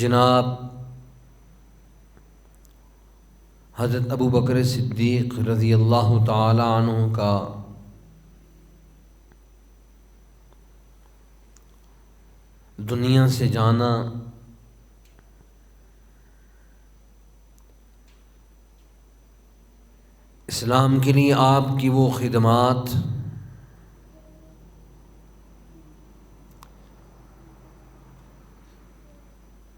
جناب حضرت ابو بکر صدیق رضی اللہ تعالی عنہ کا دنیا سے جانا اسلام کے لیے آپ کی وہ خدمات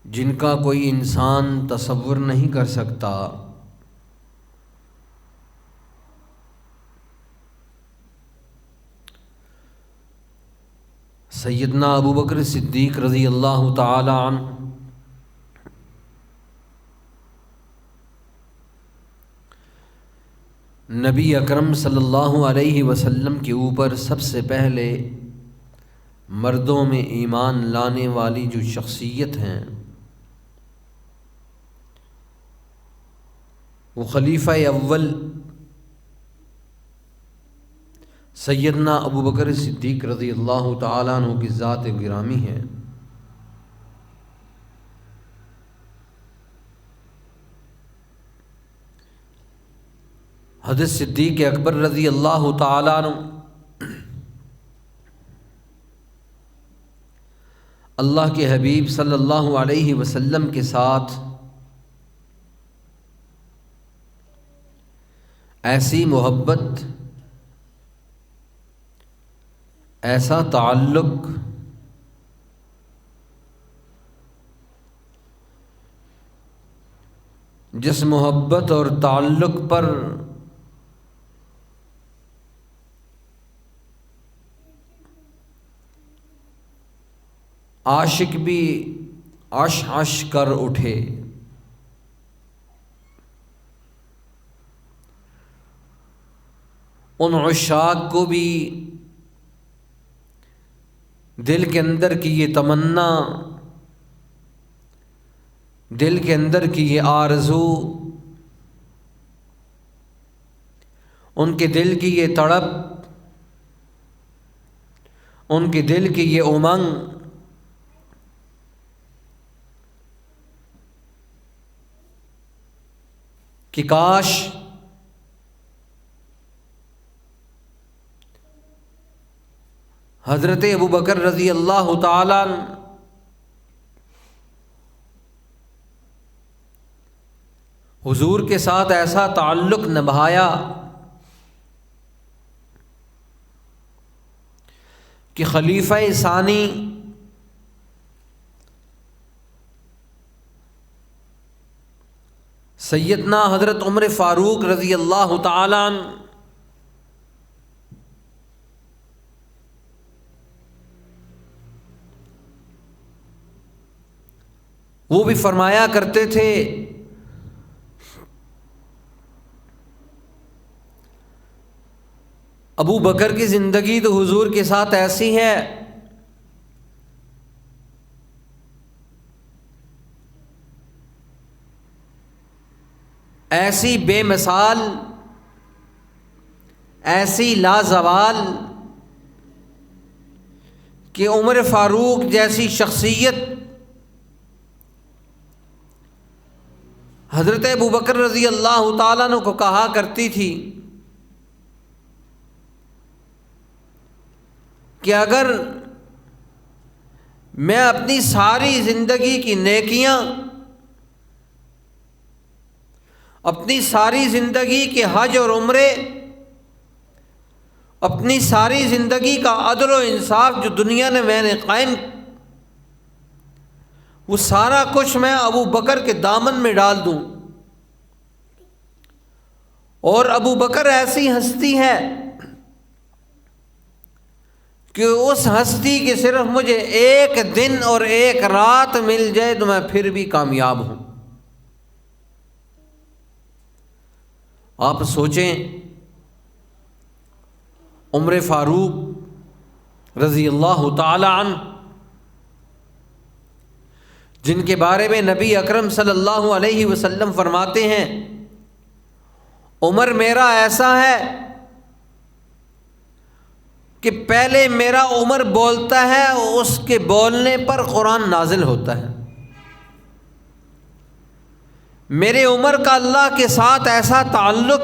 جن کا کوئی انسان تصور نہیں کر سکتا، سیدنا ابو بکر صدیق رضی اللہ تعالی عنہ نبی اکرم صلی اللہ علیہ وسلم کے اوپر سب سے پہلے مردوں میں ایمان لانے والی جو شخصیت ہیں وہ خلیفہ اول سیدنا ابو بکر صدیق رضی اللہ تعالیٰ عنہ کی ذات گرامی ہے۔ حضرت صدیق اکبر رضی اللہ تعالیٰ عنہ اللہ کے حبیب صلی اللہ علیہ وسلم کے ساتھ ایسی محبت، ایسا تعلق جس محبت اور تعلق پر عاشق بھی عش عش کر اٹھے، ان عشاق کو بھی دل کے اندر کی یہ تمنا، دل کے اندر کی یہ آرزو، ان کے دل کی یہ تڑپ، ان کے دل کی یہ امنگ کہ کاش حضرت ابو بکر رضی اللہ تعالیٰ حضور کے ساتھ ایسا تعلق نبھایا کہ خلیفہ ثانی سیدنا حضرت عمر فاروق رضی اللہ تعالیٰ عنہ وہ بھی فرمایا کرتے تھے ابو بکر کی زندگی تو حضور کے ساتھ ایسی ہے ایسی بے مثال، ایسی لازوال کہ عمر فاروق جیسی شخصیت حضرت ابو بکر رضی اللہ تعالیٰ عنہ کو کہا کرتی تھی کہ اگر میں اپنی ساری زندگی کی نیکیاں، اپنی ساری زندگی کے حج اور عمرے، اپنی ساری زندگی کا عدل و انصاف جو دنیا نے میں نے قائم، وہ سارا کچھ میں ابو بکر کے دامن میں ڈال دوں، اور ابو بکر ایسی ہستی ہے کہ اس ہستی کے صرف مجھے ایک دن اور ایک رات مل جائے تو میں پھر بھی کامیاب ہوں۔ آپ سوچیں عمر فاروق رضی اللہ تعالی عنہ جن کے بارے میں نبی اکرم صلی اللہ علیہ وسلم فرماتے ہیں عمر میرا ایسا ہے کہ پہلے میرا عمر بولتا ہے، اس کے بولنے پر قرآن نازل ہوتا ہے۔ میرے عمر کا اللہ کے ساتھ ایسا تعلق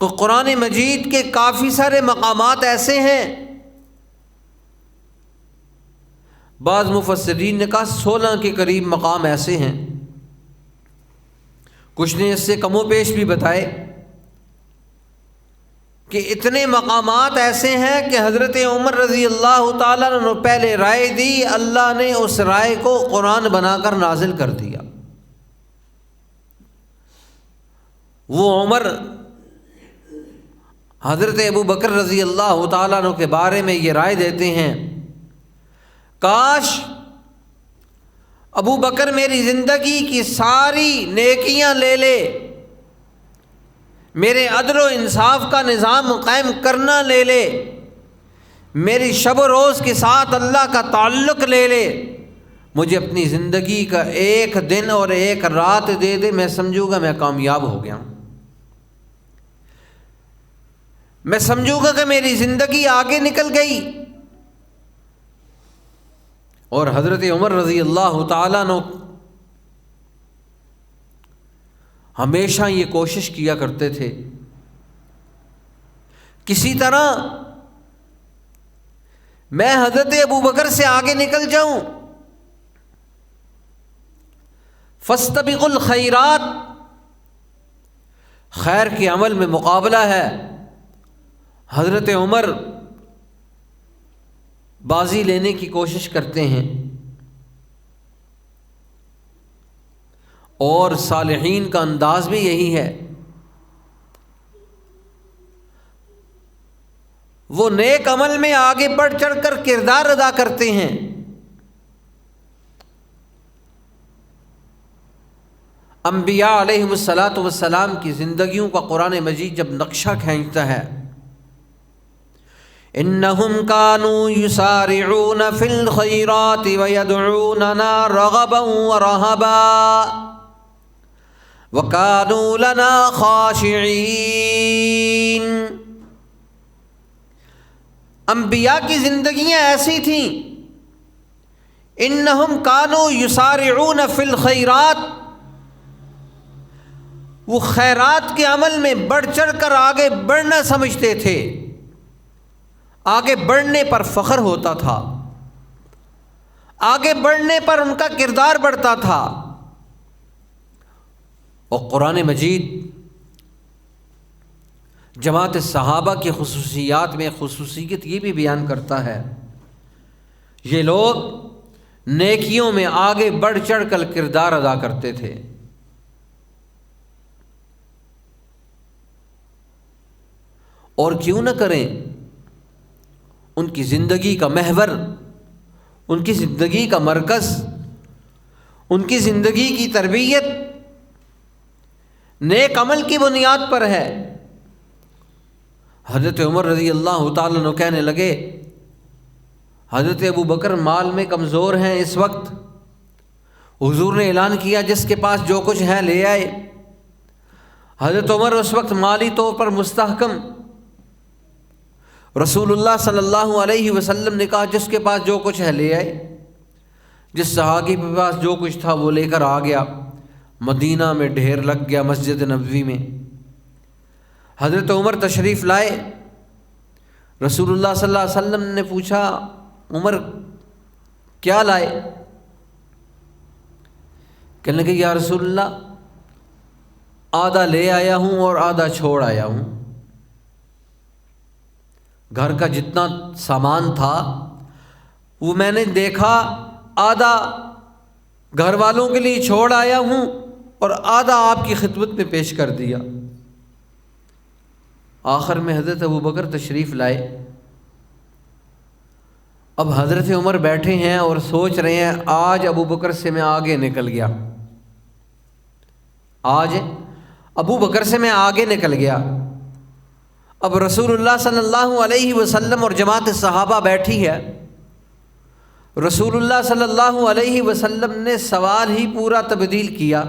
تو قرآن مجید کے کافی سارے مقامات ایسے ہیں، بعض مفسرین نے کہا 16 کے قریب مقام ایسے ہیں، کچھ نے اس سے کم و بیش بھی بتائے کہ اتنے مقامات ایسے ہیں کہ حضرت عمر رضی اللہ تعالیٰ نے پہلے رائے دی، اللہ نے اس رائے کو قرآن بنا کر نازل کر دیا۔ وہ عمر حضرت ابو بکر رضی اللہ تعالیٰ عنہ کے بارے میں یہ رائے دیتے ہیں، کاش ابو بکر میری زندگی کی ساری نیکیاں لے لے، میرے عدل و انصاف کا نظام قائم کرنا لے لے، میری شب و روز کے ساتھ اللہ کا تعلق لے لے، مجھے اپنی زندگی کا ایک دن اور ایک رات دے دے، میں سمجھوں گا میں کامیاب ہو گیا ہوں، میں سمجھوں گا کہ میری زندگی آگے نکل گئی۔ اور حضرت عمر رضی اللہ تعالیٰ عنہ ہمیشہ یہ کوشش کیا کرتے تھے کسی طرح میں حضرت ابو بکر سے آگے نکل جاؤں۔ فاستبقوا الخیرات، خیر کے عمل میں مقابلہ ہے، حضرت عمر بازی لینے کی کوشش کرتے ہیں، اور صالحین کا انداز بھی یہی ہے، وہ نیک عمل میں آگے بڑھ چڑھ کر کردار ادا کرتے ہیں۔ انبیاء علیہم الصلاۃ والسلام کی زندگیوں کا قرآن مجید جب نقشہ کھینچتا ہے، انہم کانوا یسارعون فی الخیرات ویدعوننا رغبا ورہبا وَكَانُوا لَنَا خَاشِعِينَ۔ انبیاء کی زندگیاں ایسی تھیں، انہم کانوا یسارعون فی الخیرات، وہ خیرات کے عمل میں بڑھ چڑھ کر آگے بڑھنا سمجھتے تھے، آگے بڑھنے پر فخر ہوتا تھا، آگے بڑھنے پر ان کا کردار بڑھتا تھا۔ اور قرآن مجید جماعت صحابہ کی خصوصیات میں خصوصیت یہ بھی بیان کرتا ہے، یہ لوگ نیکیوں میں آگے بڑھ چڑھ کر کردار ادا کرتے تھے۔ اور کیوں نہ کریں، ان کی زندگی کا محور، ان کی زندگی کا مرکز، ان کی زندگی کی تربیت نیک عمل کی بنیاد پر ہے۔ حضرت عمر رضی اللہ تعالیٰ عنہ کہنے لگے، حضرت ابو بکر مال میں کمزور ہیں اس وقت، حضور نے اعلان کیا جس کے پاس جو کچھ ہے لے آئے۔ حضرت عمر اس وقت مالی طور پر مستحکم، رسول اللہ صلی اللہ علیہ وسلم نے کہا جس کے پاس جو کچھ ہے لے آئے۔ جس صحابی کے پاس جو کچھ تھا وہ لے کر آ گیا، مدینہ میں ڈھیر لگ گیا مسجد نبوی میں۔ حضرت عمر تشریف لائے، رسول اللہ صلی اللہ علیہ وسلم نے پوچھا عمر کیا لائے؟ کہنے لگے یا رسول اللہ آدھا لے آیا ہوں اور آدھا چھوڑ آیا ہوں، گھر کا جتنا سامان تھا وہ میں نے دیکھا، آدھا گھر والوں کے لیے چھوڑ آیا ہوں اور آدھا آپ کی خدمت میں پیش کر دیا۔ آخر میں حضرت ابو بکر تشریف لائے۔ اب حضرت عمر بیٹھے ہیں اور سوچ رہے ہیں آج ابو بکر سے میں آگے نکل گیا، آج ابو بکر سے میں آگے نکل گیا۔ اب رسول اللہ صلی اللہ علیہ وسلم اور جماعت صحابہ بیٹھی ہے، رسول اللہ صلی اللہ علیہ وسلم نے سوال ہی پورا تبدیل کیا،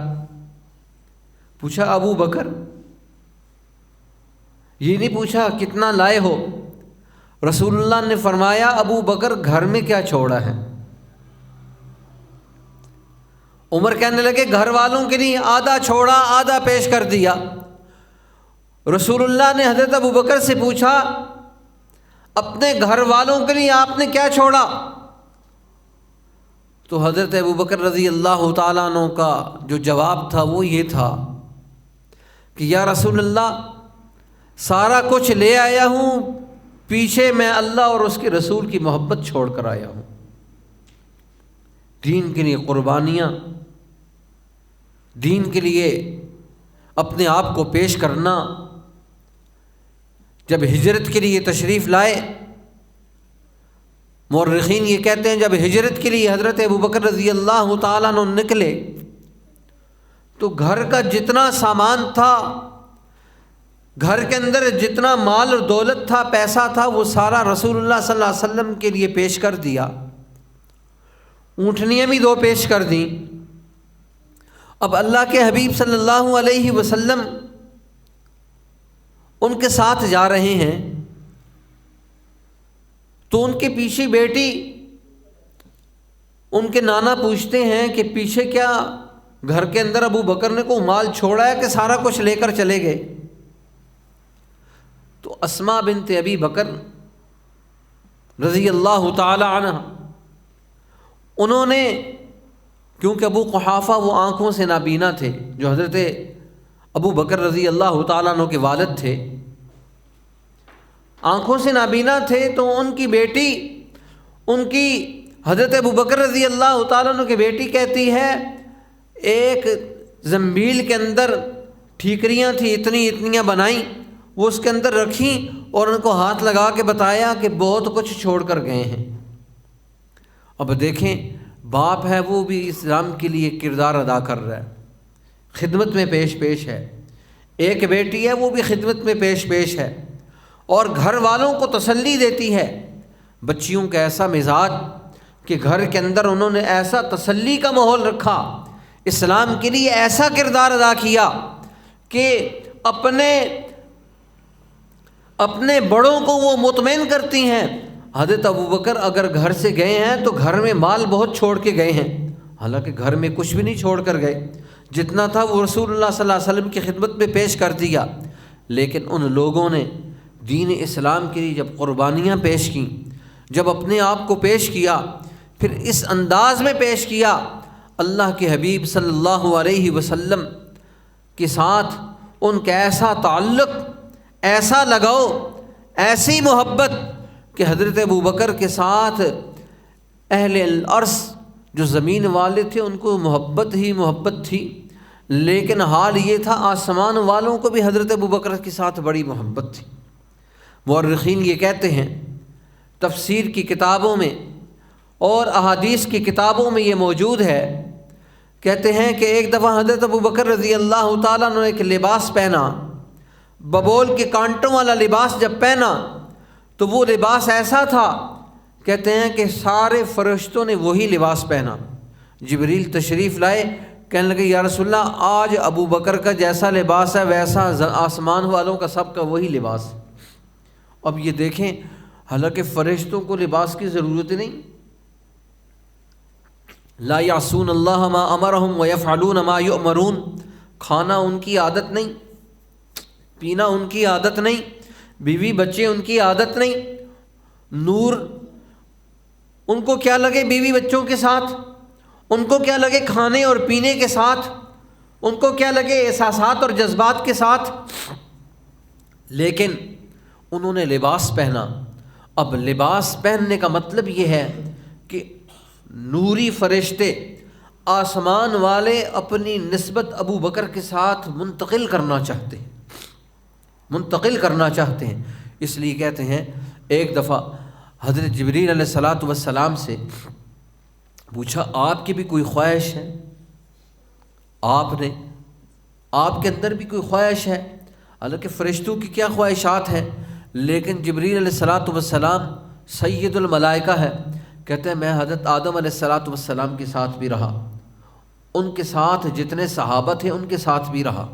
پوچھا ابو بکر، یہ نہیں پوچھا کتنا لائے ہو، رسول اللہ نے فرمایا ابو بکر گھر میں کیا چھوڑا ہے؟ عمر کہنے لگے گھر والوں کے لیے آدھا چھوڑا آدھا پیش کر دیا۔ رسول اللہ نے حضرت ابوبکر سے پوچھا اپنے گھر والوں کے لیے آپ نے کیا چھوڑا؟ تو حضرت ابوبکر رضی اللہ تعالیٰ عنہ کا جو جواب تھا وہ یہ تھا کہ یا رسول اللہ سارا کچھ لے آیا ہوں، پیچھے میں اللہ اور اس کے رسول کی محبت چھوڑ کر آیا ہوں۔ دین کے لیے قربانیاں، دین کے لیے اپنے آپ کو پیش کرنا۔ جب ہجرت کے لیے تشریف لائے، مورخین یہ کہتے ہیں جب ہجرت کے لیے حضرت ابوبکر رضی اللہ تعالیٰ عنہ نکلے تو گھر کا جتنا سامان تھا، گھر کے اندر جتنا مال اور دولت تھا، پیسہ تھا، وہ سارا رسول اللہ صلی اللہ علیہ وسلم کے لیے پیش کر دیا۔ اونٹنیاں بھی 2 پیش کر دیں۔ اب اللہ کے حبیب صلی اللہ علیہ وسلم ان کے ساتھ جا رہے ہیں تو ان کے پیچھے بیٹی، ان کے نانا پوچھتے ہیں کہ پیچھے کیا گھر کے اندر ابو بکر نے کوئی مال چھوڑا ہے کہ سارا کچھ لے کر چلے گئے؟ تو اسماء بنت ابی بکر رضی اللہ تعالی عنہ، انہوں نے، کیونکہ ابو قحافہ وہ آنکھوں سے نابینا تھے، جو حضرت ابو بکر رضی اللہ تعالیٰ عنہ کے والد تھے، آنکھوں سے نابینا تھے، تو ان کی بیٹی، ان کی حضرت ابو بکر رضی اللہ تعالیٰ عنہ کی بیٹی کہتی ہے ایک زنبیل کے اندر ٹھیکریاں تھیں، اتنیاں بنائیں، وہ اس کے اندر رکھیں اور ان کو ہاتھ لگا کے بتایا کہ بہت کچھ چھوڑ کر گئے ہیں۔ اب دیکھیں باپ ہے وہ بھی اسلام کے لیے کردار ادا کر رہا ہے، خدمت میں پیش ہے، ایک بیٹی ہے وہ بھی خدمت میں پیش ہے، اور گھر والوں کو تسلی دیتی ہے۔ بچیوں کا ایسا مزاج کہ گھر کے اندر انہوں نے ایسا تسلی کا ماحول رکھا، اسلام کے لیے ایسا کردار ادا کیا کہ اپنے بڑوں کو وہ مطمئن کرتی ہیں۔ حضرت ابوبکر اگر گھر سے گئے ہیں تو گھر میں مال بہت چھوڑ کے گئے ہیں، حالانکہ گھر میں کچھ بھی نہیں چھوڑ کر گئے، جتنا تھا وہ رسول اللہ صلی اللہ علیہ وسلم کی خدمت میں پیش کر دیا۔ لیکن ان لوگوں نے دین اسلام کے لیے جب قربانیاں پیش کیں، جب اپنے آپ کو پیش کیا، پھر اس انداز میں پیش کیا، اللہ کے حبیب صلی اللہ علیہ وسلم کے ساتھ ان کا ایسا تعلق، ایسا لگاؤ، ایسی محبت کہ حضرت ابوبکر کے ساتھ اہل الارض جو زمین والے تھے ان کو محبت ہی محبت تھی، لیکن حال یہ تھا آسمان والوں کو بھی حضرت ابوبکر کے ساتھ بڑی محبت تھی۔ مورخین یہ کہتے ہیں، تفسیر کی کتابوں میں اور احادیث کی کتابوں میں یہ موجود ہے، کہتے ہیں کہ ایک دفعہ حضرت ابوبکر رضی اللہ تعالیٰ نے ایک لباس پہنا، ببول کے کانٹوں والا لباس جب پہنا تو وہ لباس ایسا تھا، کہتے ہیں کہ سارے فرشتوں نے وہی لباس پہنا۔ جبریل تشریف لائے، کہنے لگے یا رسول اللہ آج ابو بکر کا جیسا لباس ہے ویسا آسمان والوں کا سب کا وہی لباس۔ اب یہ دیکھیں، حالانکہ فرشتوں کو لباس کی ضرورت نہیں، لا یعصون اللہ ما امرہم ویفعلون ما یؤمرون، کھانا ان کی عادت نہیں، پینا ان کی عادت نہیں، بیوی بچے ان کی عادت نہیں، نور ان کو کیا لگے بیوی بچوں کے ساتھ، ان کو کیا لگے کھانے اور پینے کے ساتھ، ان کو کیا لگے احساسات اور جذبات کے ساتھ، لیکن انہوں نے لباس پہنا۔ اب لباس پہننے کا مطلب یہ ہے کہ نوری فرشتے، آسمان والے اپنی نسبت ابو بکر کے ساتھ منتقل کرنا چاہتے ہیں۔ اس لیے کہتے ہیں ایک دفعہ حضرت جبریل علیہ الصلاۃ والسلام سے پوچھا آپ کی بھی کوئی خواہش ہے؟ آپ کے اندر بھی کوئی خواہش ہے؟ حالانکہ فرشتوں کی کیا خواہشات ہیں، لیکن جبریل علیہ الصلاۃ والسلام سید الملائکہ ہے، کہتے ہیں میں حضرت آدم علیہ الصلاۃ والسلام کے ساتھ بھی رہا، ان کے ساتھ جتنے صحابہ تھے ان کے ساتھ بھی رہا،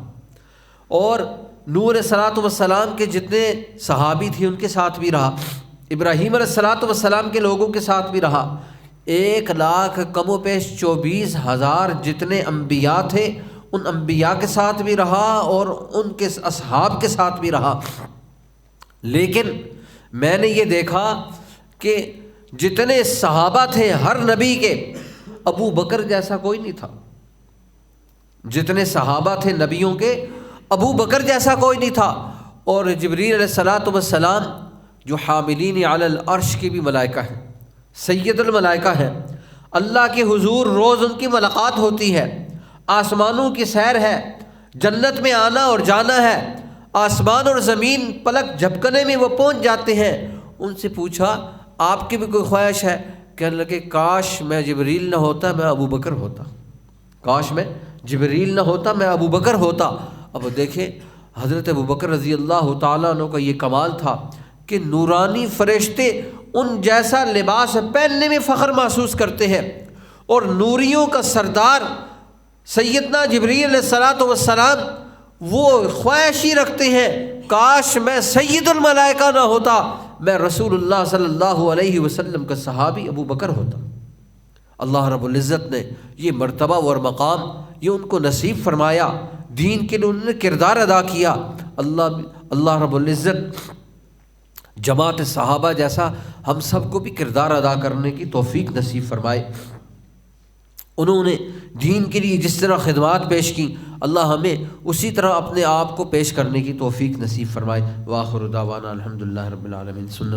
اور نور علیہ الصلاۃ والسلام کے جتنے صحابی تھے ان کے ساتھ بھی رہا، ابراہیم علیہ الصلاۃ والسلام کے لوگوں کے ساتھ بھی رہا، 1,00,000 کم و بیش 24,000 جتنے انبیاء تھے ان انبیاء کے ساتھ بھی رہا اور ان کے اصحاب کے ساتھ بھی رہا، لیکن میں نے یہ دیکھا کہ جتنے صحابہ تھے ہر نبی کے، ابو بکر جیسا کوئی نہیں تھا۔ جتنے صحابہ تھے نبیوں کے، ابو بکر جیسا کوئی نہیں تھا۔ اور جبریل علیہ الصلاۃ والسلام جو حاملین علی العرش کی بھی ملائکہ ہیں، سید الملائکہ ہیں، اللہ کے حضور روز ان کی ملاقات ہوتی ہے، آسمانوں کی سیر ہے، جنت میں آنا اور جانا ہے، آسمان اور زمین پلک جھپکنے میں وہ پہنچ جاتے ہیں۔ ان سے پوچھا آپ کی بھی کوئی خواہش ہے؟ کہنے لگے کاش میں جبریل نہ ہوتا، میں ابو بکر ہوتا، کاش میں جبریل نہ ہوتا، میں ابو بکر ہوتا۔ اب دیکھیں حضرت ابو بکر رضی اللہ تعالیٰ عنہ کا یہ کمال تھا کہ نورانی فرشتے ان جیسا لباس پہننے میں فخر محسوس کرتے ہیں، اور نوریوں کا سردار سیدنا جبریل علیہ الصلاۃ والسلام وہ خواہش ہی رکھتے ہیں کاش میں سید الملائکہ نہ ہوتا، میں رسول اللہ صلی اللہ علیہ وسلم کا صحابی ابو بکر ہوتا۔ اللہ رب العزت نے یہ مرتبہ اور مقام یہ ان کو نصیب فرمایا، دین کے لیے انہوں نے کردار ادا کیا۔ اللہ رب العزت جماعت صحابہ جیسا ہم سب کو بھی کردار ادا کرنے کی توفیق نصیب فرمائے۔ انہوں نے دین کے لیے جس طرح خدمات پیش کی، اللہ ہمیں اسی طرح اپنے آپ کو پیش کرنے کی توفیق نصیب فرمائے۔ وآخر دعوانا الحمدللہ رب العالمین۔